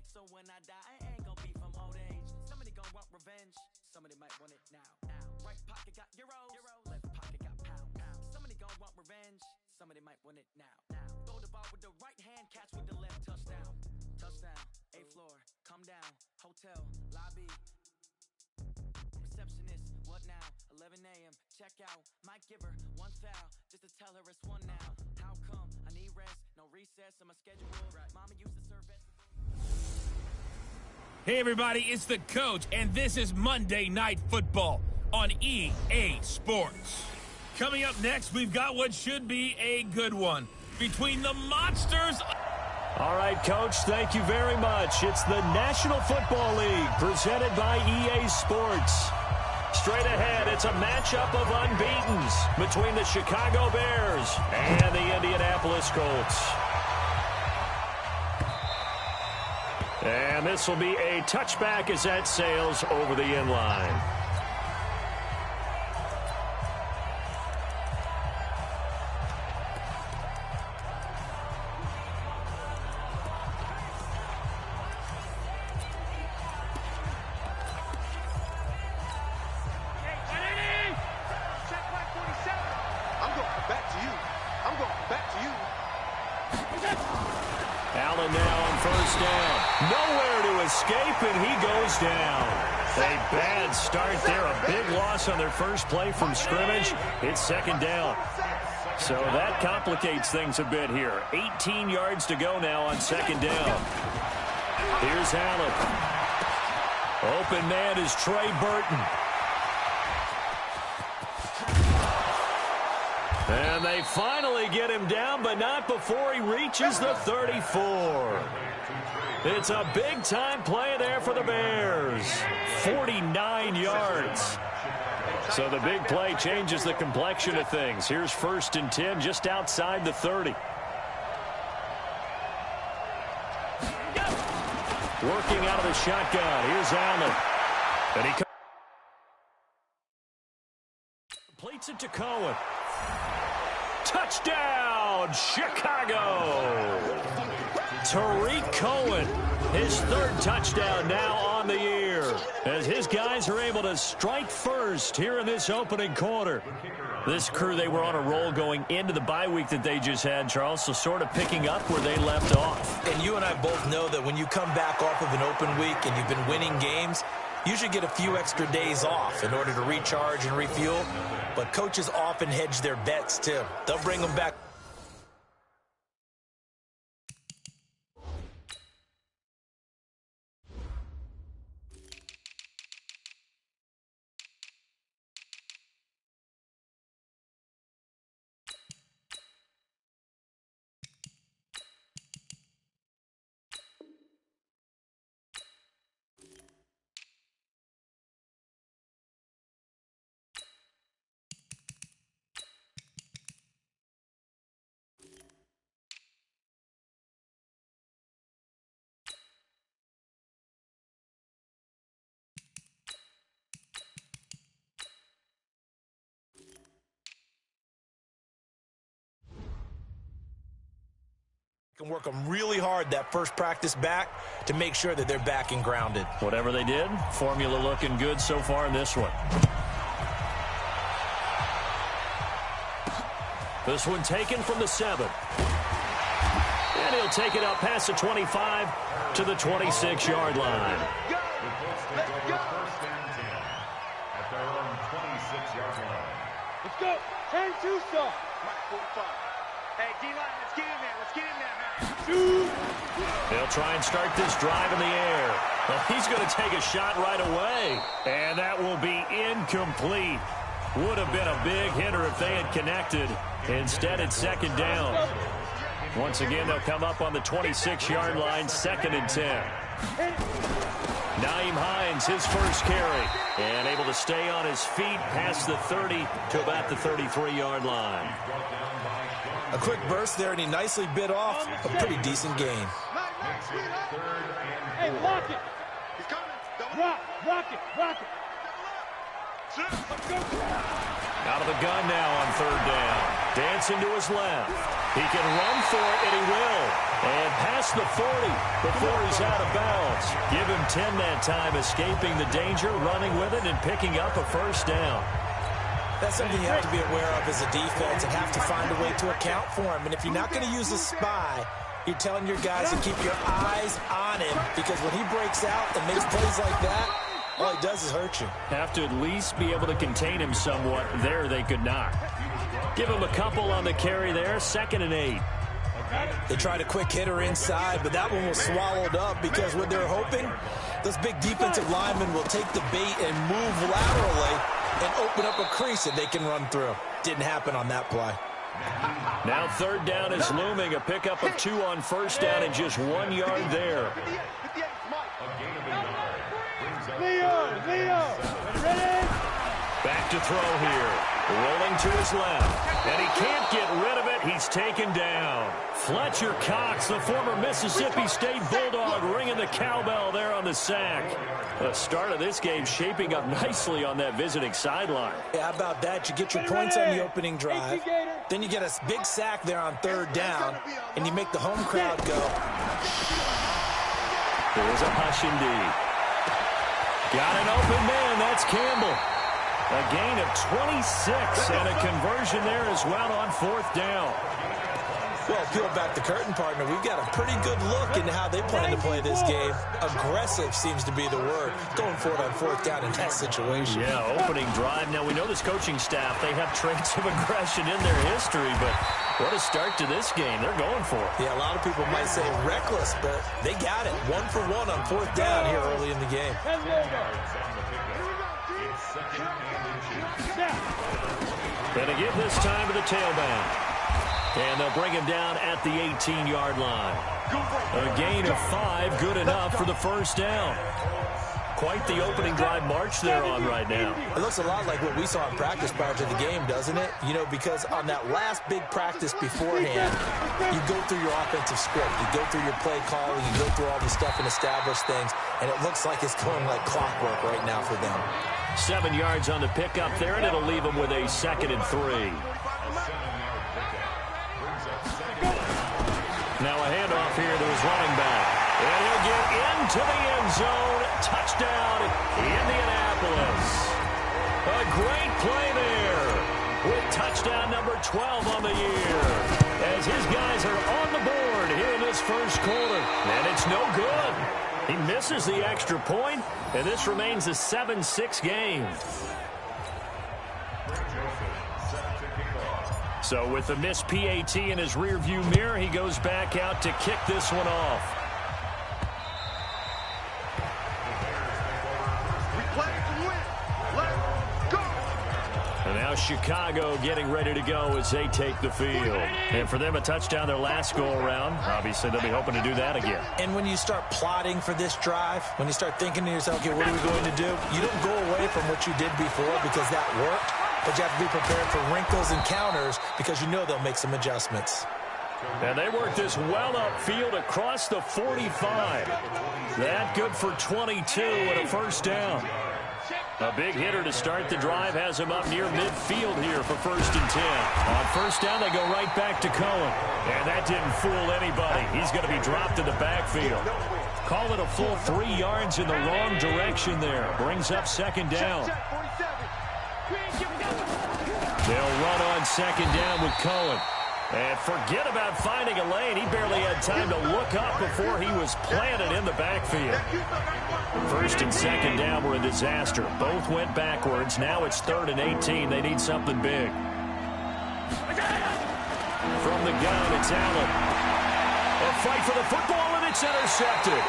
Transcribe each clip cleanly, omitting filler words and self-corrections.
So when I die, I ain't gonna be from old age. Somebody gonna want revenge, somebody might want it now. Right pocket got euros, left pocket got pounds. Somebody gonna want revenge, somebody might want it now. Throw the ball with the right hand, catch with the left, touchdown. Touchdown, 8th floor, come down, hotel, lobby. Receptionist, what now? 11 a.m., check out. Might give her one foul, just to tell her it's one now. How come? I need rest, no recess on my schedule. Mama used to serve vegetables. Hey everybody, it's the coach, and this is Monday Night Football on EA Sports. Coming up next, we've got what should be a good one between the monsters. All right, Coach, thank you very much. It's the National Football League presented by EA Sports. Straight ahead, it's a matchup of unbeatens between the Chicago Bears and the Indianapolis Colts. And this will be a touchback as that sails over the end line. Allen now on first down. Nowhere to escape, and he goes down. A bad start there. A big loss on their first play from scrimmage. It's second down. So that complicates things a bit here. 18 yards to go now on second down. Here's Allen. Open man is Trey Burton. And they finally get him down, but not before he reaches the 34. It's a big-time play there for the Bears. 49 yards. So the big play changes the complexion of things. Here's 1st and 10 just outside the 30. Working out of the shotgun. Here's Allen. And he completes it to Cohen. Touchdown, Chicago! Tariq Cohen, his 3rd touchdown now on the year, as his guys are able to strike first here in this opening quarter. This crew, they were on a roll going into the bye week that they just had, Charles, so sort of picking up where they left off. And you and I both know that when you come back off of an open week and you've been winning games, you should get a few extra days off in order to recharge and refuel. But coaches often hedge their bets, too. They'll bring them back. Can work them really hard that first practice back to make sure that they're back and grounded. Whatever they did, formula looking good so far in this one. This one taken from the 7. And he'll take it up past the 25 to the 26-yard line. Let's go. At their own 26-yard line. Let's go. 10 2 stop. Mike 45. Hey, D-line, let's get in there. Let's get in there, man. They'll try and start this drive in the air. Well, he's going to take a shot right away. And that will be incomplete. Would have been a big hitter if they had connected. Instead, it's second down. Once again, they'll come up on the 26-yard line, 2nd and 10. Nyheim Hines, his first carry, and able to stay on his feet past the 30 to about the 33-yard line. A quick burst there, and he nicely bit off a pretty decent gain. Hey, lock it. Rock it. Out of the gun now on 3rd down. Dancing to his left. He can run for it, and he will. And past the 40 before he's out of bounds. Give him 10 that time, escaping the danger, running with it, and picking up a first down. That's something you have to be aware of as a defense and have to find a way to account for him. And if you're not going to use a spy, you're telling your guys to keep your eyes on him, because when he breaks out and makes plays like that, all he does is hurt you. Have to at least be able to contain him somewhat. There they could not. Give him a couple on the carry there. 2nd and 8. They tried a quick hitter inside, but that one was swallowed up because what they're hoping, those big defensive linemen will take the bait and move laterally and open up a crease that they can run through. Didn't happen on that play. Now 3rd down is looming. A pickup of 2 on 1st down and just 1 yard there. Leo, ready? Back to throw here. Rolling to his left. And he can't get rid of it. He's taken down. Fletcher Cox, the former Mississippi State Bulldog, ringing the cowbell there on the sack. The start of this game shaping up nicely on that visiting sideline. Yeah, how about that? You get your points on the opening drive. Then you get a big sack there on 3rd down, and you make the home crowd go. There's a hush indeed. Got an open man. That's Campbell. A gain of 26 and a conversion there as well on 4th down. Well, peel back the curtain, partner. We've got a pretty good look into how they plan to play this game. Aggressive seems to be the word. Going for it on 4th down in that situation. Yeah, opening drive. Now, we know this coaching staff, they have traits of aggression in their history, but what a start to this game. They're going for it. Yeah, a lot of people might say reckless, but they got it. 1 for 1 on 4th down here early in the game. Gonna give this time to the tailback. And they'll bring him down at the 18-yard line. A gain of 5, good enough for the 1st down. Quite the opening drive march they're on right now. It looks a lot like what we saw in practice prior to the game, doesn't it? You know, because on that last big practice beforehand, you go through your offensive script. You go through your play calling. You go through all the stuff and establish things. And it looks like it's going like clockwork right now for them. 7 yards on the pickup there, and it'll leave them with a 2nd and 3. Now a handoff here to his running back. And he'll get into the end zone. Touchdown, Indianapolis. A great play there with touchdown number 12 on the year. As his guys are on the board here in this first quarter. And it's no good. He misses the extra point, and this remains a 7-6 game. So with the missed PAT in his rearview mirror, he goes back out to kick this one off. We play to win. Let's go. And now Chicago getting ready to go as they take the field. And for them, a touchdown their last go-around. Obviously, they'll be hoping to do that again. And when you start plotting for this drive, when you start thinking to yourself, okay, what are we going to do? You don't go away from what you did before because that worked. But you have to be prepared for wrinkles and counters because you know they'll make some adjustments. And they work this well upfield across the 45. That good for 22 and a 1st down. A big hitter to start the drive has him up near midfield here for 1st and 10. On 1st down, they go right back to Cohen. And that didn't fool anybody. He's going to be dropped in the backfield. Call it a full 3 yards in the wrong direction there. Brings up 2nd down. They'll run on 2nd down with Cohen. And forget about finding a lane. He barely had time to look up before he was planted in the backfield. 1st and 2nd down were a disaster. Both went backwards. Now it's 3rd and 18. They need something big. From the gun, it's Allen. A fight for the football, and it's intercepted.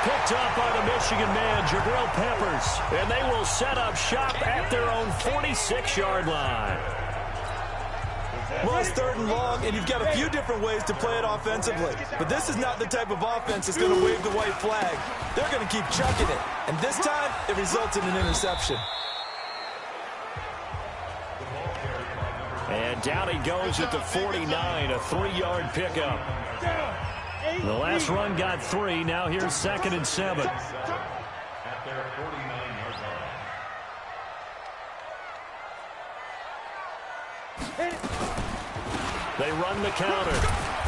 Picked up by the Michigan man, Jabril Peppers. And they will set up shop at their own 46-yard line. Well, it's 3rd and long, and you've got a few different ways to play it offensively. But this is not the type of offense that's going to wave the white flag. They're going to keep chucking it. And this time, it results in an interception. And down he goes at the 49, a 3-yard pickup. The last run got 3. Now here's 2nd and 7. At their 49-yard line. They run the counter.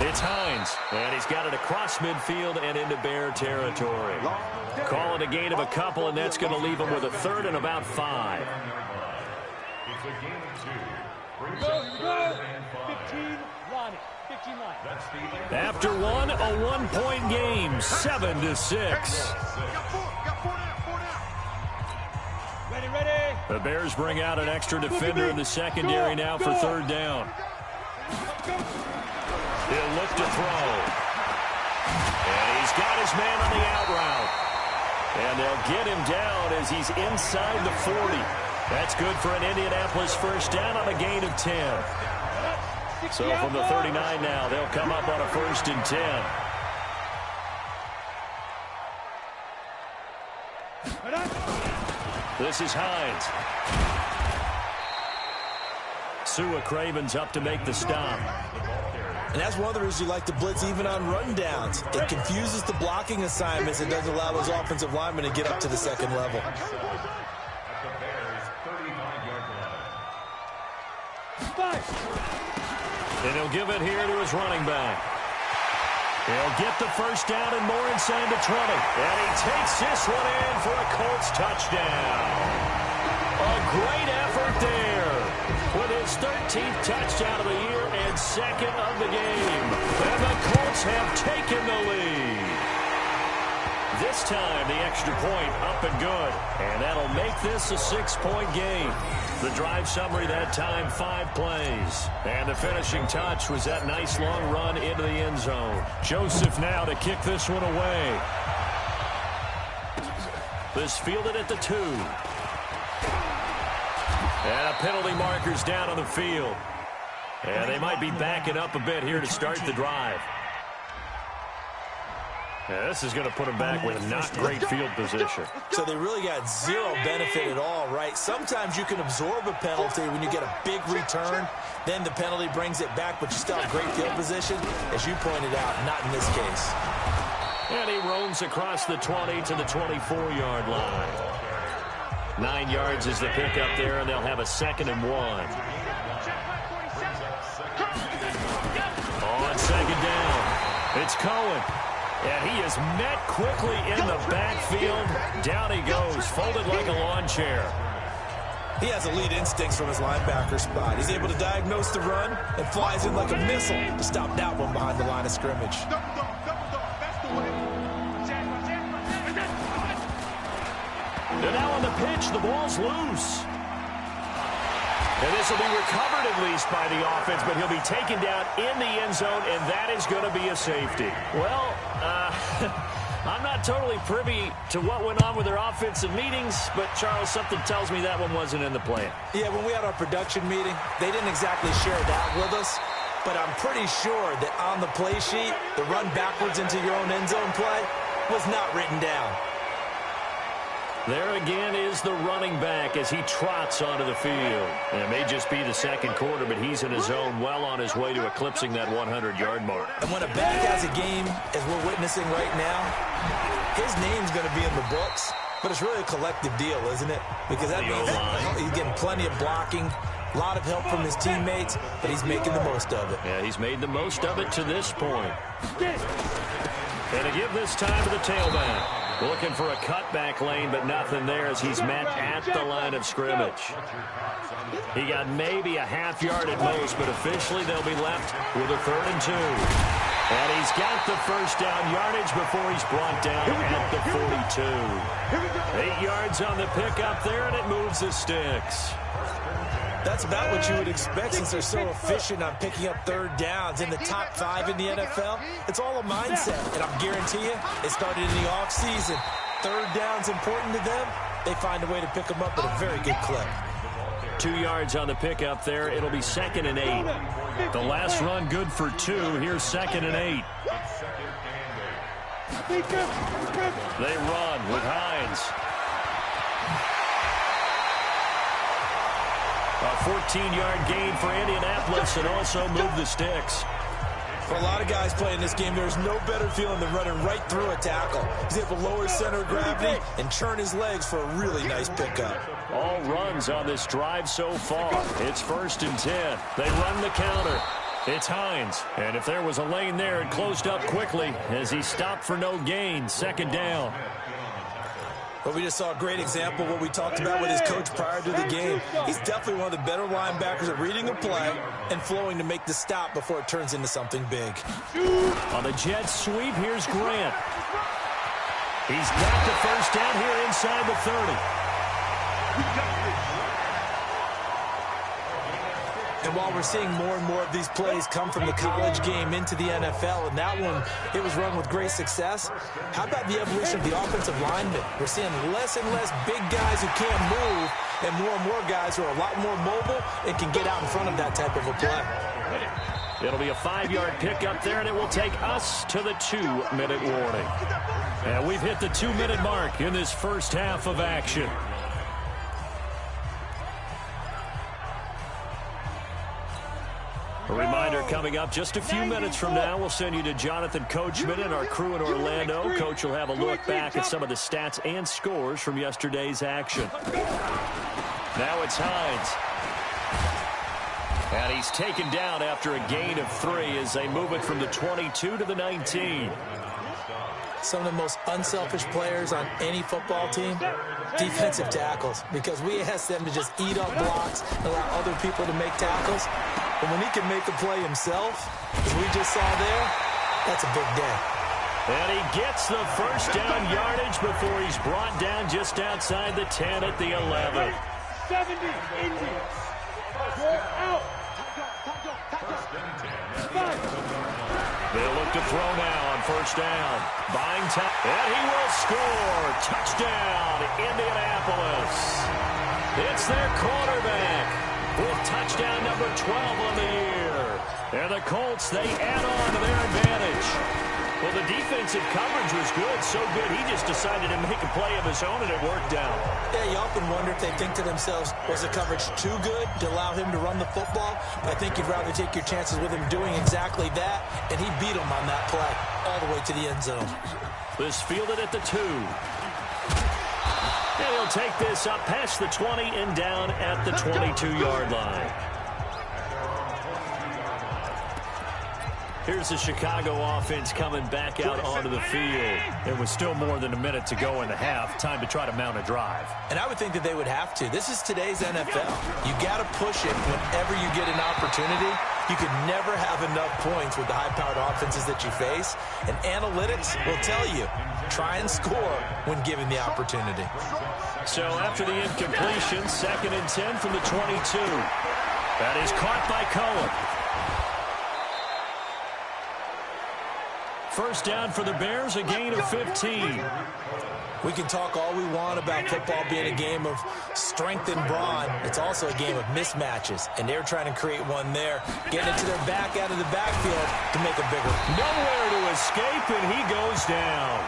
It's Hines, and he's got it across midfield and into Bear territory. Call it a gain of a couple, and that's going to leave him with a third and about 5. It's a game of 2. Here we go. 15 line. 15 line. After one, a 1-point game, 7-6. Got four now. Ready. The Bears bring out an extra defender in the secondary now for third down. He'll look to throw. And he's got his man on the out route. And they'll get him down as he's inside the 40. That's good for an Indianapolis first down on a gain of 10. So from the 39 now, they'll come up on a 1st and 10. This is Hines. Sua Craven's up to make the stop. And that's one of the reasons you like to blitz even on run downs. It confuses the blocking assignments. It doesn't allow those offensive linemen to get up to the second level. And he'll give it here to his running back. He'll get the first down and more inside the 20. And he takes this one in for a Colts touchdown. A great effort there with his 13th touchdown of the year and 2nd of the game. And the Colts have taken the lead. This time, the extra point up and good. And that'll make this a 6-point game. The drive summary that time, 5 plays. And the finishing touch was that nice long run into the end zone. Joseph now to kick this one away. This fielded at the 2. And a penalty marker's down on the field. And they might be backing up a bit here to start the drive. Yeah, this is going to put them back with not great field position. So they really got zero benefit at all, right? Sometimes you can absorb a penalty when you get a big return. Then the penalty brings it back, but you still have great field position. As you pointed out, not in this case. And he roams across the 20 to the 24-yard line. 9 yards is the pickup there, and they'll have a 2nd and 1. On 2nd down, it's Cohen. And he is met quickly in the backfield. Down he goes, folded like a lawn chair. He has elite instincts from his linebacker spot. He's able to diagnose the run and flies in like a missile to stop that one behind the line of scrimmage. And now on the pitch, the ball's loose. And this will be recovered at least by the offense, but he'll be taken down in the end zone, and that is going to be a safety. Well, I'm not totally privy to what went on with their offensive meetings, but, Charles, something tells me that one wasn't in the plan. Yeah, when we had our production meeting, they didn't exactly share that with us, but I'm pretty sure that on the play sheet, the run backwards into your own end zone play was not written down. There again is the running back as he trots onto the field. And it may just be the second quarter, but he's in his zone, well on his way to eclipsing that 100-yard mark. And when a back has a game, as we're witnessing right now, his name's going to be in the books, but it's really a collective deal, isn't it? Because that means he's getting plenty of blocking, a lot of help from his teammates, but he's making the most of it. Yeah, he's made the most of it to this point. And to give this time to the tailback. Looking for a cutback lane, but nothing there as he's met at the line of scrimmage. He got maybe a half yard at most, but officially they'll be left with a 3rd and 2. And he's got the first down yardage before he's brought down at the 42. 8 yards on the pickup there, and it moves the sticks. That's about what you would expect since they're so efficient on picking up 3rd downs in the top 5 in the NFL. It's all a mindset, and I'm guarantee you it started in the offseason. 3rd down's important to them. They find a way to pick them up at a very good clip. 2 yards on the pickup there. It'll be 2nd and 8. The last run good for 2. Here's 2nd and 8. They run with Hines. A 14-yard gain for Indianapolis and also move the sticks. For a lot of guys playing this game, there's no better feeling than running right through a tackle. He's able to lower his center of gravity and churn his legs for a really nice pickup. All runs on this drive so far. It's 1st and 10. They run the counter. It's Hines, and if there was a lane there, it closed up quickly as he stopped for no gain. Second down. Well, we just saw a great example of what we talked about with his coach prior to the game. He's definitely one of the better linebackers at reading a play and flowing to make the stop before it turns into something big. On the jet sweep, here's Grant. He's got the first down here inside the 30. And while we're seeing more and more of these plays come from the college game into the NFL, and that one, it was run with great success, how about the evolution of the offensive linemen? We're seeing less and less big guys who can't move, and more guys who are a lot more mobile and can get out in front of that type of a play. It'll be a 5-yard pickup there, and it will take us to the 2-minute warning. And we've hit the 2-minute mark in this first half of action. A reminder coming up just a few minutes from now, we'll send you to Jonathan Coachman and our crew in Orlando. Coach will have a look back at some of the stats and scores from yesterday's action. Now it's Hines. And he's taken down after a gain of 3 as they move it from the 22 to the 19. Some of the most unselfish players on any football team, defensive tackles, because we ask them to just eat up blocks and allow other people to make tackles. But when he can make a play himself, as we just saw there, that's a big day. And he gets the first down yardage before he's brought down just outside the 10 at the 11. 70 Indians. Roll out. They'll look to throw now on first down. Bankz, and he will score. Touchdown, Indianapolis. It's their quarterback with touchdown number 12 on the year. And the Colts, they add on to their advantage. Well, the defensive coverage was good, so good he just decided to make a play of his own, and it worked out. Yeah, you often wonder if they think to themselves, was the coverage too good to allow him to run the football? But I think you'd rather take your chances with him doing exactly that, and he beat him on that play all the way to the end zone. This fielded at the 2. And he'll take this up past the 20 and down at the 22-yard line. Here's the Chicago offense coming back out onto the field. It was still more than a minute to go in the half. Time to try to mount a drive. And I would think that they would have to. This is today's NFL. You got to push it whenever you get an opportunity. You could never have enough points with the high-powered offenses that you face. And analytics will tell you, try and score when given the opportunity. So after the incompletion, 2nd and 10 from the 22. That is caught by Cohen. First down for the Bears, a gain of 15. We can talk all we want about football being a game of strength and brawn. It's also a game of mismatches, and they're trying to create one there, getting it to their back out of the backfield to make a bigger. Nowhere to escape, and he goes down.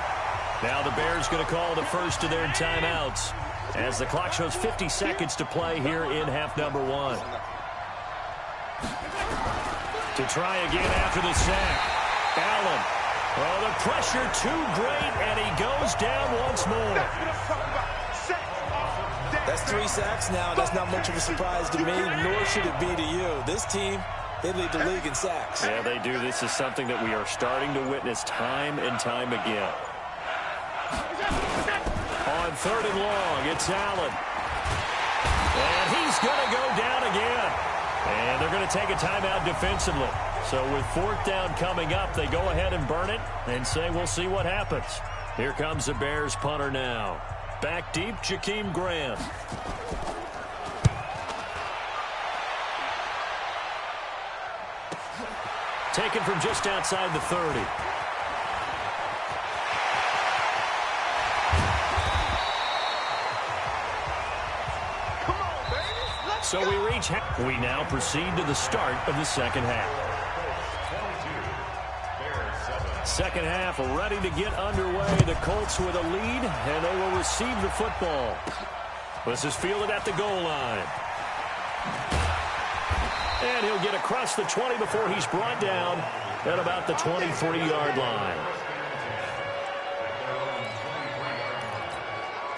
Now the Bears going to call the first of their timeouts as the clock shows 50 seconds to play here in half number 1. To try again after the sack, Allen. Oh, the pressure too great, and he goes down once more. That's 3 sacks now. That's not much of a surprise to me, nor should it be to you. This team, they lead the league in sacks. Yeah, they do. This is something that we are starting to witness time and time again. On 3rd and long, it's Allen. And he's going to go down again. And they're going to take a timeout defensively. So with 4th down coming up, they go ahead and burn it and say we'll see what happens. Here comes the Bears punter now. Back deep, Jakeem Graham. Taken from just outside the 30. So we reach half. We now proceed to the start of the second half. Second half ready to get underway. The Colts with a lead, and they will receive the football. This is fielded at the goal line. And he'll get across the 20 before he's brought down at about the 23-yard line.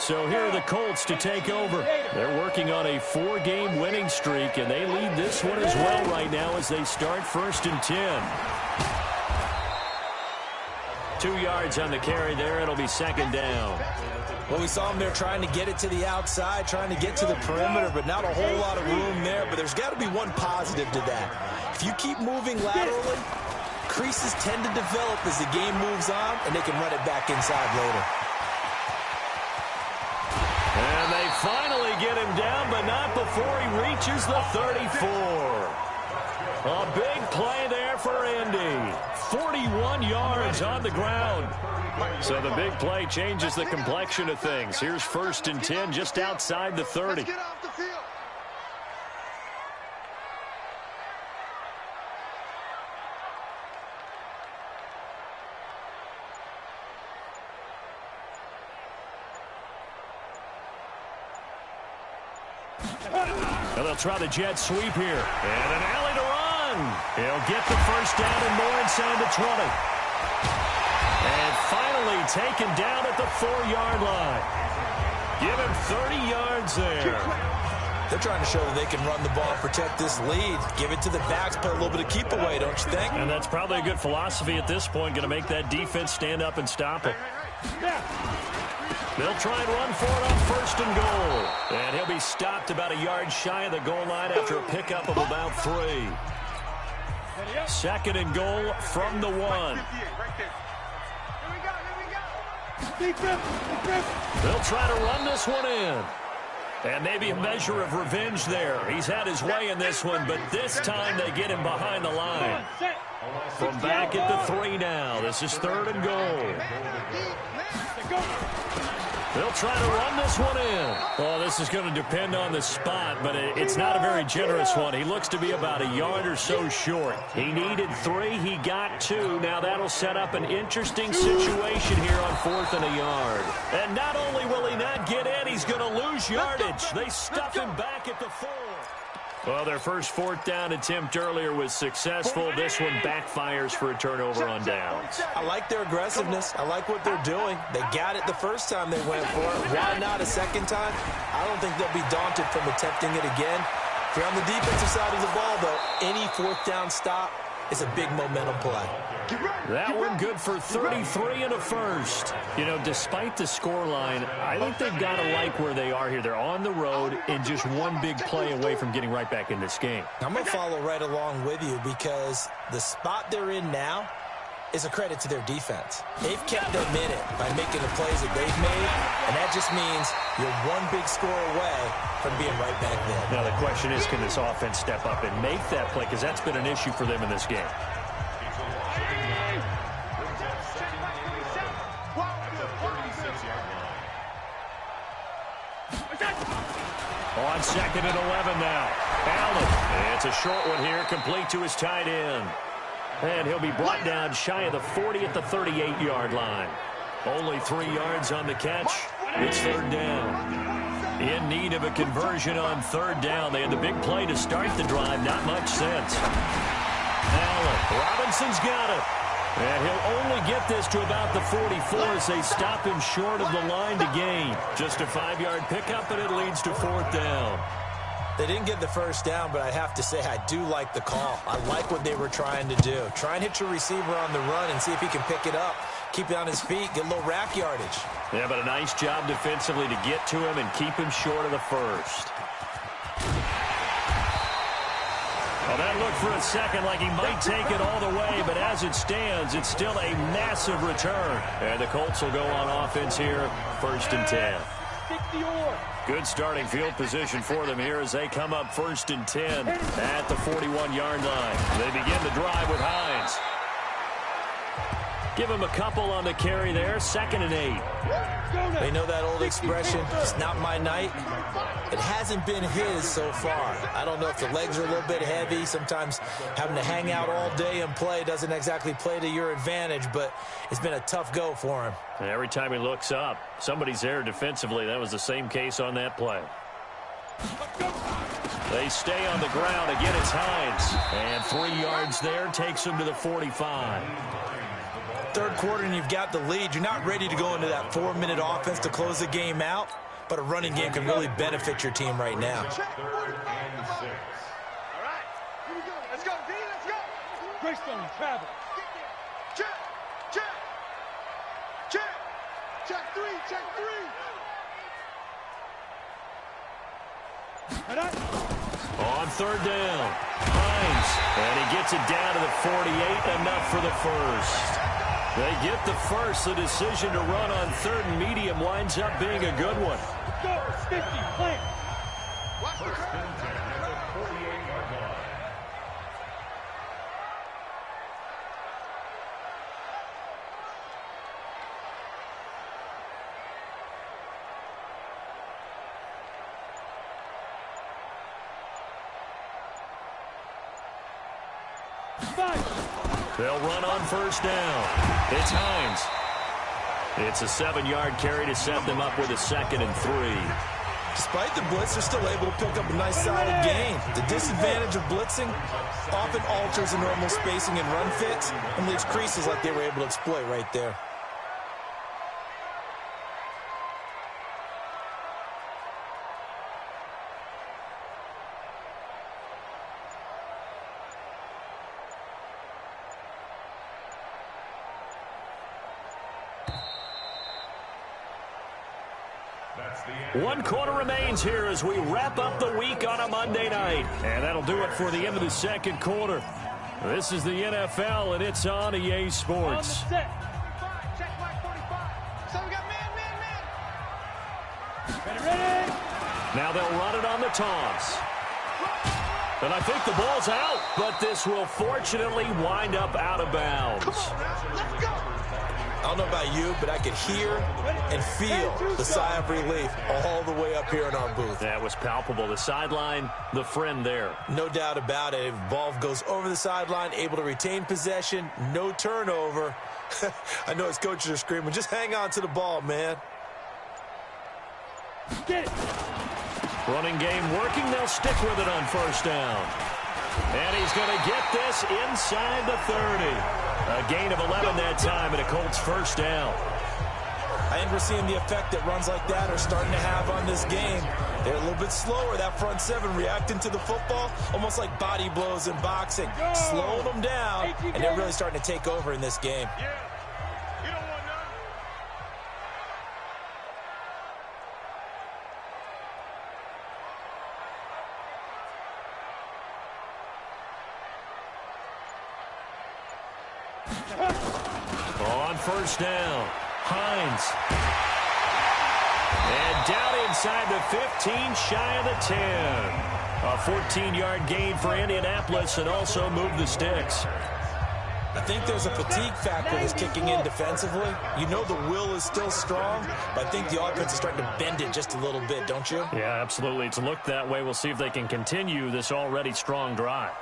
So here are the Colts to take over. They're working on a 4-game winning streak, and they lead this one as well right now as they start 1st and 10. 2 yards on the carry there. It'll be 2nd down. Well, we saw them there trying to get it to the outside, trying to get to the perimeter, but not a whole lot of room there. But there's got to be one positive to that. If you keep moving laterally, creases tend to develop as the game moves on, and they can run it back inside later. And they finally get him down, but not before he reaches the 34. A big play there for Indy. 41 yards on the ground. So the big play changes the complexion of things. Here's 1st and 10 just outside the 30. Let's get off the field. Now they'll try the jet sweep here. And an alley to run. He'll get the 1st down and more inside the 20. And finally taken down at the 4-yard line. Give him 30 yards there. They're trying to show that they can run the ball and protect this lead. Give it to the backs, put a little bit of keep away, don't you think? And that's probably a good philosophy at this point. Going to make that defense stand up and stop it. They'll try and run for it on 1st and goal. And he'll be stopped about a yard shy of the goal line after a pickup of about 3. 2nd and goal from the 1. They'll try to run this one in. And maybe a measure of revenge there. He's had his way in this one, but this time they get him behind the line. From back at the 3 now. This is 3rd and goal. They'll try to run this one in. Well, this is going to depend on the spot, but it's not a very generous one. He looks to be about a yard or so short. He needed 3. He got 2. Now that'll set up an interesting situation here on 4th and a yard. And not only will he not get in, he's going to lose yardage. They stuff him back at the 4. Well, their first 4th down attempt earlier was successful. This one backfires for a turnover on downs. I like their aggressiveness. I like what they're doing. They got it the first time they went for it. Why not a second time? I don't think they'll be daunted from attempting it again. If you're on the defensive side of the ball, though, any 4th down stop is a big momentum play. That one good for 33 and a 1st. You know, despite the scoreline, I think they've got to like where they are here. They're on the road and just one big play away from getting right back in this game. I'm going to follow right along with you because the spot they're in now is a credit to their defense. They've kept them in it by making the plays that they've made, and that just means you're one big score away from being right back there. Now the question is, can this offense step up and make that play? Because that's been an issue for them in this game. On 2nd and 11 now. Allen. It's a short one here, complete to his tight end. And he'll be brought down shy of the 40 at the 38-yard line. Only 3 yards on the catch. It's 3rd down. In need of a conversion on 3rd down. They had the big play to start the drive. Not much sense. Allen. Robinson's got it. And he'll only get this to about the 44 as they stop him short of the line to gain. Just a 5-yard pickup, and it leads to 4th down. They didn't get the 1st down, but I have to say I do like the call. I like what they were trying to do. Try and hit your receiver on the run and see if he can pick it up. Keep it on his feet, get a little rack yardage. Yeah, but a nice job defensively to get to him and keep him short of the 1st. Well, that looked for a second like he might take it all the way, but as it stands, it's still a massive return. And the Colts will go on offense here, 1st and 10. Good starting field position for them here as they come up 1st and 10 at the 41-yard line. They begin the drive with Hines. Give him a couple on the carry there, 2nd and 8. They know that old expression, it's not my night. It hasn't been his so far. I don't know if the legs are a little bit heavy. Sometimes having to hang out all day and play doesn't exactly play to your advantage, but it's been a tough go for him. And every time he looks up, somebody's there defensively. That was the same case on that play. They stay on the ground. Again, it's Hines. And 3 yards there takes him to the 45. third quarter and you've got the lead, you're not ready to go into that 4-minute offense to close the game out, but a running game can really benefit your team right now. All right, here we go. Let's go, D, let's go. Greystone, travel. Check, check, check. Check three, check three. On third down, Hines, and he gets it down to the 48, enough for the first. They get the first. The decision to run on third and medium winds up being a good one. Go, 50, plant. Watch the curve. They'll run on first down. It's Hines. It's a 7-yard carry to set them up with a 2nd and 3. Despite the blitz, they're still able to pick up a nice solid gain. The disadvantage of blitzing often alters the normal spacing and run fits and leaves creases like they were able to exploit right there. One quarter remains here as we wrap up the week on a Monday night. And that'll do it for the end of the second quarter. This is the NFL, and it's on EA Sports. Check mark 45. So we got man. Ready. Now they'll run it on the toss. And I think the ball's out, but this will fortunately wind up out of bounds. Come on, man. Let's go. I don't know about you, but I could hear and feel the sigh of relief all the way up here in our booth. That was palpable. The sideline, the friend there. No doubt about it. If ball goes over the sideline, able to retain possession, no turnover. I know his coaches are screaming, just hang on to the ball, man. Get it. Running game working. They'll stick with it on first down. And he's going to get this inside the 30. A gain of 11 that time, and a Colts first down. I think we're seeing the effect that runs like that are starting to have on this game. They're a little bit slower, that front seven, reacting to the football, almost like body blows in boxing, slowing them down, and they're really starting to take over in this game. Yeah. You don't want none. On first down, Hines. And down inside the 15, shy of the 10. A 14-yard gain for Indianapolis, and also move the sticks. I think there's a fatigue factor that's kicking in defensively. You know the will is still strong, but I think the offense is starting to bend it just a little bit, don't you? Yeah, absolutely. It's looked that way. We'll see if they can continue this already strong drive.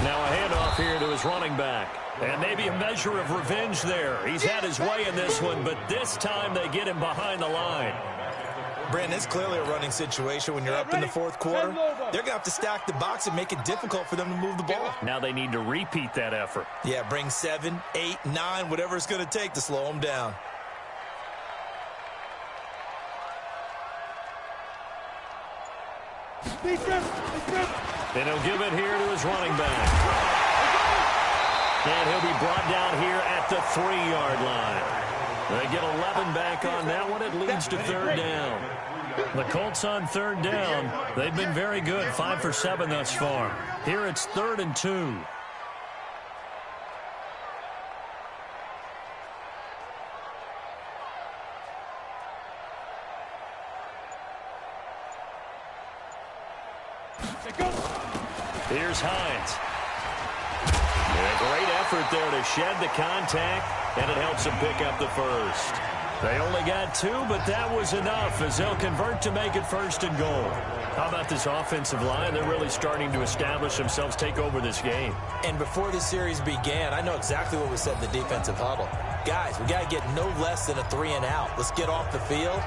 Now a handoff here to his running back. And maybe a measure of revenge there. He's had his way in this one, but this time they get him behind the line. Brandon, it's clearly a running situation when you're up in the fourth quarter. They're going to have to stack the box and make it difficult for them to move the ball. Now they need to repeat that effort. Yeah, bring 7, 8, 9, whatever it's going to take to slow them down. And he'll give it here to his running back. And he'll be brought down here at the 3-yard line. They get 11 back on that one. It leads to third down. The Colts on third down. They've been very good, 5 for 7 thus far. Here it's 3rd and 2. Here's Hines. And a great effort there to shed the contact, and it helps them pick up the first. They only got 2, but that was enough as they'll convert to make it 1st and goal. How about this offensive line? They're really starting to establish themselves, take over this game. And before this series began, I know exactly what was said in the defensive huddle. Guys, we got to get no less than a 3 and out. Let's get off the field.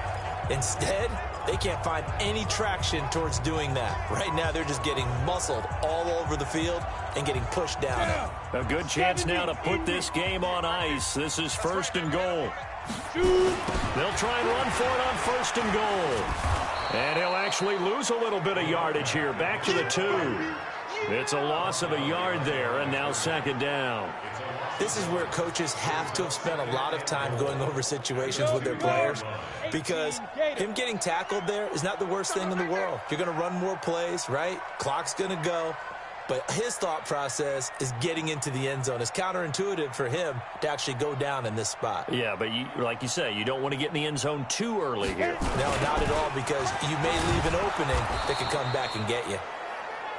Instead, they can't find any traction towards doing that. Right now, they're just getting muscled all over the field and getting pushed down. A good chance now to put this game on ice. This is 1st and goal. They'll try and run for it on 1st and goal. And he'll actually lose a little bit of yardage here. Back to the 2. It's a loss of a yard there, and now 2nd down. This is where coaches have to have spent a lot of time going over situations with their players, because him getting tackled there is not the worst thing in the world. You're going to run more plays, right? Clock's going to go. But his thought process is getting into the end zone. It's counterintuitive for him to actually go down in this spot. Yeah, but like you say, you don't want to get in the end zone too early here. No, not at all, because you may leave an opening that could come back and get you.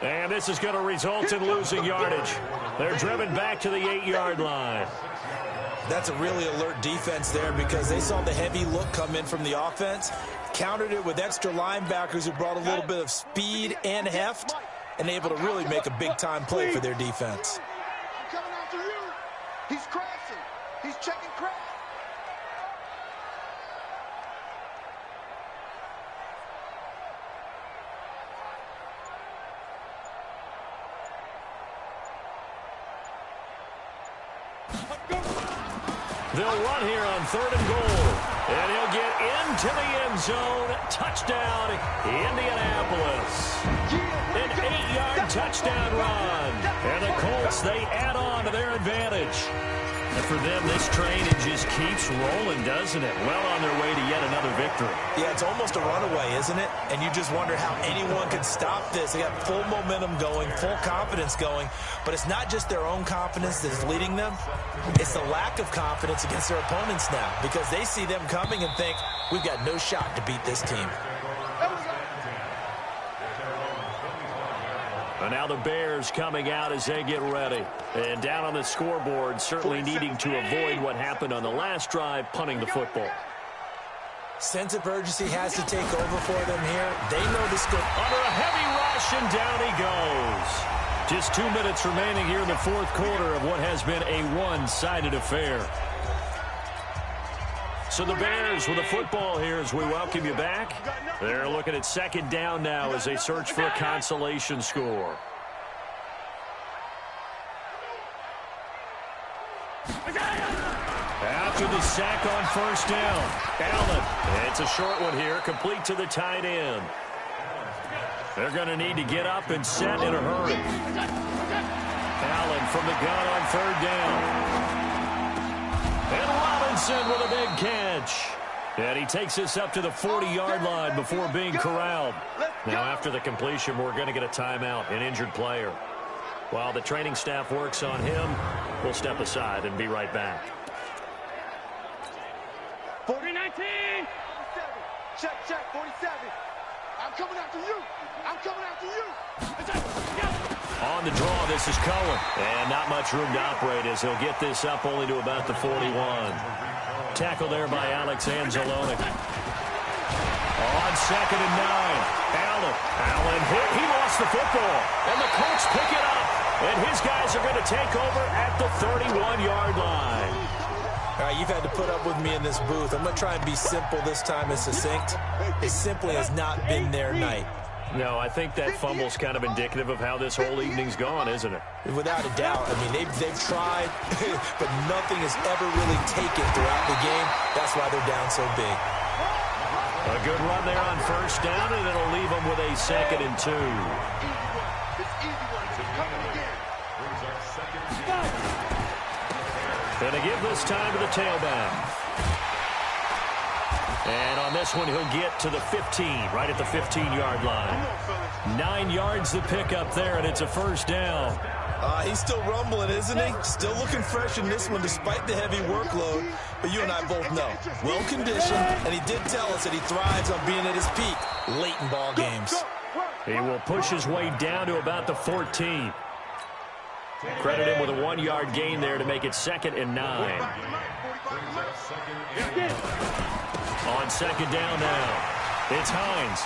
And this is going to result in losing yardage. They're driven back to the 8-yard line. That's a really alert defense there, because they saw the heavy look come in from the offense, countered it with extra linebackers who brought a little bit of speed and heft, and able to really make a big-time play for their defense. I'm coming after you. He's crashing. He's checking crash. They'll run here on 3rd and goal. And he'll get into the end zone. Touchdown, Indianapolis. An 8-yard touchdown run. And the Colts, they add on to their advantage. And for them, this train, it just keeps rolling, doesn't it? Well on their way to yet another victory. Yeah, it's almost a runaway, isn't it? And you just wonder how anyone could stop this. They got full momentum going, full confidence going. But it's not just their own confidence that's leading them. It's the lack of confidence against their opponents now, because they see them coming and think, we've got no shot to beat this team. And now the Bears coming out as they get ready. And down on the scoreboard, certainly needing to avoid what happened on the last drive, punting the football. Sense of urgency has to take over for them here. They know the score. Under a heavy rush, and down he goes. Just 2 minutes remaining here in the 4th quarter of what has been a one-sided affair. So the Bears with the football here as we welcome you back. They're looking at 2nd down now as they search for a consolation score. After the sack on 1st down, Allen. It's a short one here, complete to the tight end. They're going to need to get up and set in a hurry. Allen from the gun on 3rd down. And Robinson with a big catch. And he takes this up to the 40-yard line before being corralled. Now, after the completion, we're going to get a timeout, an injured player. While the training staff works on him, we'll step aside and be right back. 40-19. Check, 47. I'm coming after you. I'm coming after you. On the draw, this is Cohen. And not much room to operate as he'll get this up only to about the 41. Tackle there by Alex Anzalone. On 2nd and 9. Allen hit. He lost the football. And the Colts pick it up. And his guys are going to take over at the 31-yard line. All right, you've had to put up with me in this booth. I'm going to try and be simple this time and succinct. It simply has not been their night. No, I think that fumble's kind of indicative of how this whole evening's gone, isn't it? Without a doubt. I mean, they've tried, but nothing has ever really taken throughout the game. That's why they're down so big. A good run there on 1st down, and it'll leave them with a 2nd and 2. Gonna give this time to the tailback. And on this one, he'll get to the 15, right at the 15-yard line. 9 yards to pick up there, and it's a 1st down. He's still rumbling, isn't he? Still looking fresh in this one despite the heavy workload. But you and I both know, well-conditioned, and he did tell us that he thrives on being at his peak late in ball games. He will push his way down to about the 14. Credit him with a 1-yard gain there to make it 2nd and 9. On 2nd down now, it's Hines.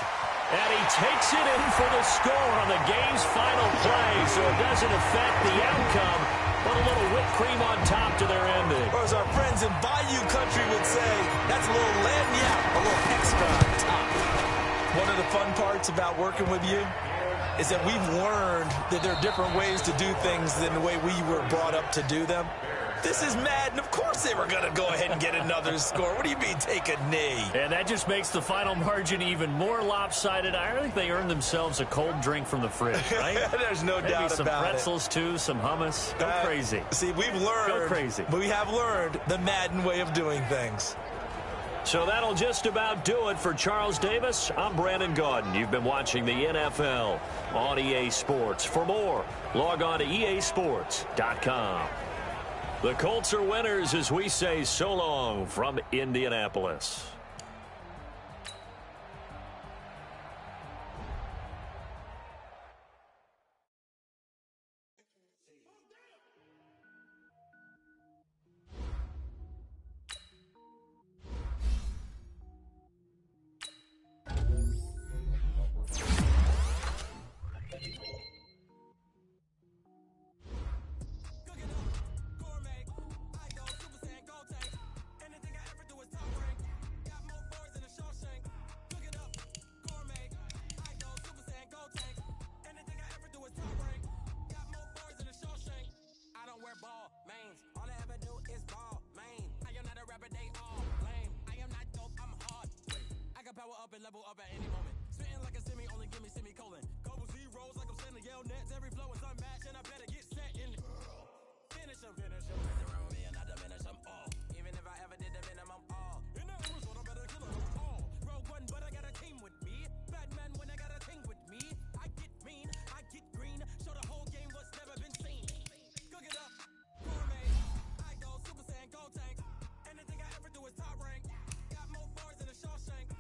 And he takes it in for the score on the game's final play, so it doesn't affect the outcome, but a little whipped cream on top to their ending. Or as our friends in Bayou Country would say, that's a little lagniappe, a little extra on top. one of the fun parts about working with you is that we've learned that there are different ways to do things than the way we were brought up to do them. This is Madden. Of course they were going to go ahead and get another score. What do you mean take a knee? And that just makes the final margin even more lopsided. I think they earned themselves a cold drink from the fridge, right? There's no Maybe doubt some about pretzels, too, some hummus. Go crazy. See, we've learned. Go crazy. We have learned the Madden way of doing things. So that'll just about do it for Charles Davis. I'm Brandon Gaudin. You've been watching the NFL on EA Sports. For more, log on to easports.com. The Colts are winners as we say so long from Indianapolis. Level up at any moment. Spitting like a semi, only give me semicolon. Couple zeros like I'm sending yell nets. Every flow is unmatched, and I better get set in. Finish them. Mess around with me and I diminish them all. Even if I ever did the minimum all. In the result, I better kill them all. Rogue one, but I got a team with me. Batman when I got a team with me. I get mean, I get green. Show the whole game what's never been seen. Cook it up, gourmet. I go Super Saiyan, go tank. Anything I ever do is top rank. Got more bars than a Shawshank.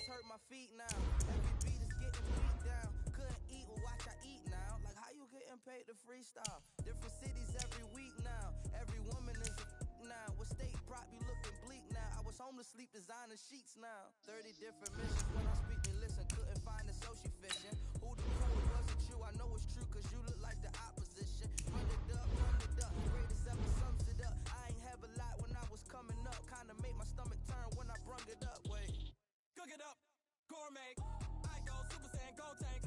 Hurt my feet now. Every beat is getting beat down. Couldn't eat, well watch I eat now. Like how you getting paid to freestyle? Different cities every week now. Every woman is now. With state prop you looking bleak now. I was homeless, sleep designing sheets now. 30 different missions when I speak and listen. Couldn't find the social fishing. Who the cool wasn't you? I know it's true cause you look like the opposition. Run it up. Greatest ever sums it up. I ain't have a lot when I was coming up. Kinda made my stomach turn when I brung it up. Wait. Cook it up, gourmet. I go Super Saiyan, go tank.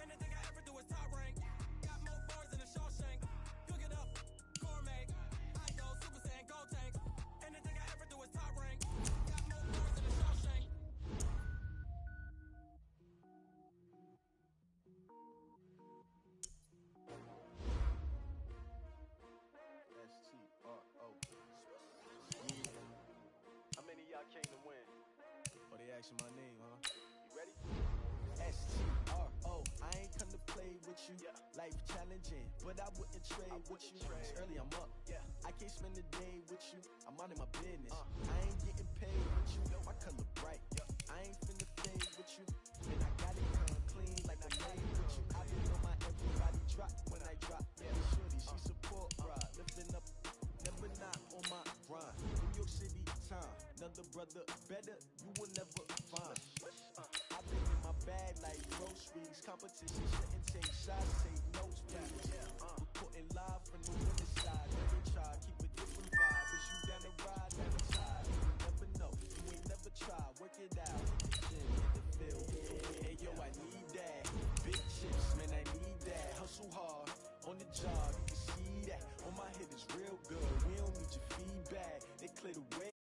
Anything I ever do is top rank. Got more bars than a Shawshank. Cook it up, gourmet. I go Super Saiyan, go tank. Anything I ever do is top rank. Got more bars than a Shawshank. S-T-R-O. How many of y'all came to win? Oh, they asking my name, huh? You ready? S-T-R-O. I ain't come to play with you. Yeah. Life challenging, but I wouldn't trade with you. It's early, I'm up. Yeah. I can't spend the day with you. I'm out of my business. I ain't getting paid with you. My color bright. Yeah. I ain't finna fade with you. And I got it come clean like I made with you. I been on my everybody drop when I drop. Yeah, shorty, she support, bruh. Lifting up, never not on my grind. New York City time. Another brother better, you will never find. I've been in my bag like groceries. Competition shouldn't take shots, take notes, please. Reporting live from the winning side. Never try, keep a different vibe. Is you down the ride, down the side? You never know, you ain't never try. Work it out, hit the field. Hey yo, I need that. Big chips, man, I need that. Hustle hard, on the job, you can see that. On my head is real good, we don't need your feedback. They clear the way.